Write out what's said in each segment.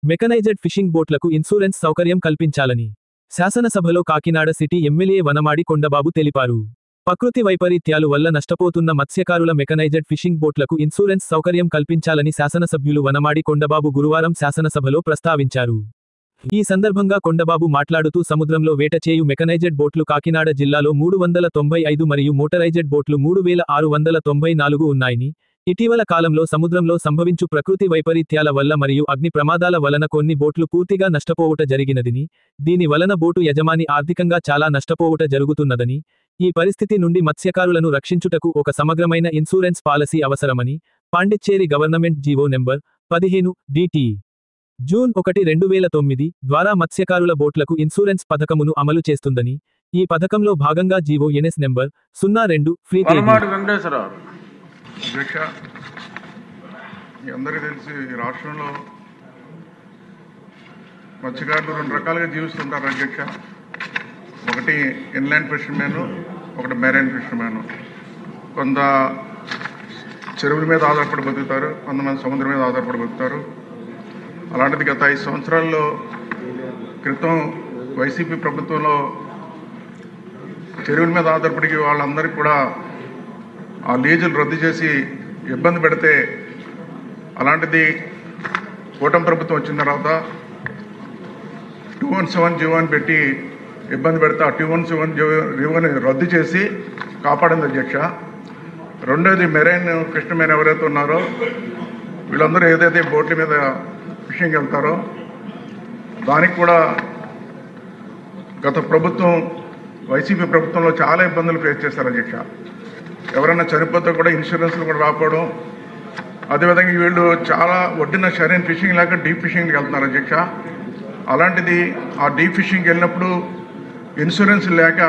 Mechanised fishing బోట్లకు insurance సౌకర్యం కల్పించాలని శాసనసభలో కాకినాడ సిటీ ఎమ్మెల్యే వనమాడి కొండబాబు తెలిపారు. ప్రకృతి వైపరీత్యాలు వల్ల నష్టపోతున్న మత్స్యకారుల మెకనైజ్డ్ ఫిషింగ్ బోట్లకు ఇన్సూరెన్స్ సౌకర్యం కల్పించాలని శాసనసభ్యులు వనమాడి కొండబాబు గురువారం శాసనసభలో ప్రస్తావించారు. ఈ సందర్భంగా కొండబాబు మాట్లాడుతూ సముద్రంలో వేట చేయు మెకనైజ్డ్ బోట్లు కాకినాడ జిల్లాలో 395 మరియు మోటరైజ్డ్ బోట్లు 3694 ఉన్నాయని, ఇటీవల కాలంలో సముద్రంలో సంభవించు ప్రకృతి వైపరీత్యాల వల్ల మరియు అగ్ని ప్రమాదాల వలన కొన్ని బోట్లు పూర్తిగా నష్టపోవుట జరిగినదని, దీని వలన బోటు యజమాని ఆర్థికంగా చాలా నష్టపోవుట జరుగుతున్నదని, ఈ పరిస్థితి నుండి మత్స్యకారులను రక్షించుటకు ఒక సమగ్రమైన ఇన్సూరెన్స్ పాలసీ అవసరమని, Pondicherry government GO number 15 dt. June 1, 2009 ద్వారా మత్స్యకారుల బోట్లకు ఇన్సూరెన్స్ పథకమును అమలు చేస్తుందని, ఈ పథకంలో భాగంగా జీవో ఎన్ఎస్ నెంబర్ 02 ఫ్రీ అధ్యక్ష, మీ అందరికీ తెలిసి ఈ రాష్ట్రంలో మత్స్యకారులు రెండు రకాలుగా జీవిస్తుంటారు అధ్యక్ష. ఒకటి ఇన్లాండ్ ఫిషర్మెన్, ఒకటి మెరైన్ ఫిషర్మెన్. కొంత చెరువుల మీద ఆధారపడి బతుకుతారు, కొంతమంది సముద్రం మీద ఆధారపడి బతుకుతారు. అలాంటిది గత 5 సంవత్సరాల్లో క్రితం వైసీపీ ప్రభుత్వంలో చెరువుల మీద ఆధారపడి వాళ్ళందరికీ కూడా ఆ లీజులు రద్దు చేసి ఇబ్బంది పెడితే, అలాంటిది కూటమి ప్రభుత్వం వచ్చిన తర్వాత 217 జీవో అని పెట్టి ఇబ్బంది పెడితే ఆ 217 జీవోని రద్దు చేసి కాపాడింది అధ్యక్ష. రెండోది మెరైన్ ఫిషర్మెన్ ఎవరైతే ఉన్నారో వీళ్ళందరూ ఏదైతే బోట్ల మీద ఫిషింగ్ వెళ్తారో దానికి కూడా గత ప్రభుత్వం వైసీపీ ప్రభుత్వంలో చాలా ఇబ్బందులు ఫేస్ చేశారు అధ్యక్ష. ఎవరైనా చనిపోతే కూడా ఇన్సూరెన్స్లు కూడా రాకపోవడం, అదేవిధంగా వీళ్ళు చాలా ఒడ్డిన సరైన ఫిషింగ్ లేక డీప్ ఫిషింగ్కి వెళ్తున్నారు అధ్యక్ష. అలాంటిది ఆ డీప్ ఫిషింగ్కి వెళ్ళినప్పుడు ఇన్సూరెన్స్ లేక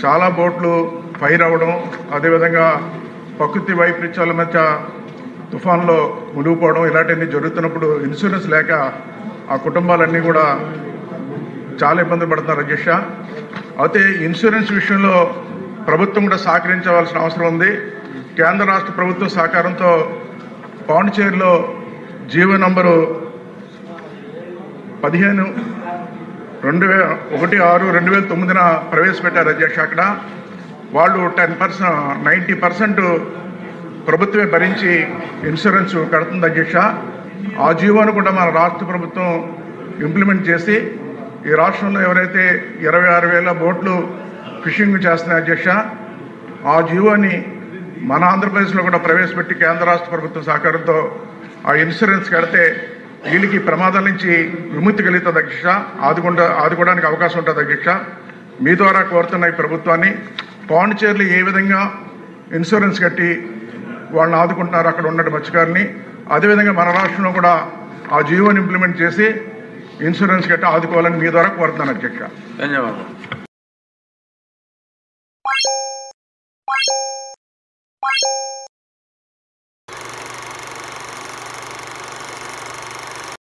చాలా బోట్లు ఫైర్ అవ్వడం, అదేవిధంగా ప్రకృతి వైపరీత్యాల మధ్య తుఫాన్లో మునిగిపోవడం ఇలాంటివన్నీ జరుగుతున్నప్పుడు ఇన్సూరెన్స్ లేక ఆ కుటుంబాలన్నీ కూడా చాలా ఇబ్బంది పడుతున్నారు అధ్యక్ష. అయితే ఇన్సూరెన్స్ విషయంలో ప్రభుత్వం కూడా సహకరించవలసిన అవసరం ఉంది. కేంద్ర రాష్ట్ర ప్రభుత్వం సహకారంతో పాండిచేరిలో జీవో నంబరు 15/16/2009 ప్రవేశపెట్టారు అధ్యక్ష. అక్కడ వాళ్ళు 90% ప్రభుత్వమే భరించి ఇన్సూరెన్స్ కడుతుంది అధ్యక్ష. ఆ జీవోను కూడా మన రాష్ట్ర ప్రభుత్వం ఇంప్లిమెంట్ చేసి ఈ రాష్ట్రంలో ఎవరైతే 26,000 బోట్లు ఫిషింగ్ చేస్తున్నాయి అధ్యక్ష, ఆ జీవోని మన ఆంధ్రప్రదేశ్లో కూడా ప్రవేశపెట్టి కేంద్ర రాష్ట్ర ప్రభుత్వం సహకారంతో ఆ ఇన్సూరెన్స్ కడితే వీళ్ళకి ప్రమాదాల నుంచి విముక్తి కలుగుతుంది అధ్యక్ష, ఆదుకోవడానికి అవకాశం ఉంటుంది అధ్యక్ష. మీ ద్వారా కోరుతున్న ఈ ప్రభుత్వాన్ని పాండిచేరిలో ఏ విధంగా ఇన్సూరెన్స్ కట్టి వాళ్ళని ఆదుకుంటున్నారు అక్కడ ఉన్న మత్స్యకారుని, అదేవిధంగా మన రాష్ట్రంలో కూడా ఆ జీవోని ఇంప్లిమెంట్ చేసి ఇన్సూరెన్స్ కట్టి ఆదుకోవాలని మీ ద్వారా కోరుతున్నాను అధ్యక్ష. ధన్యవాదాలు.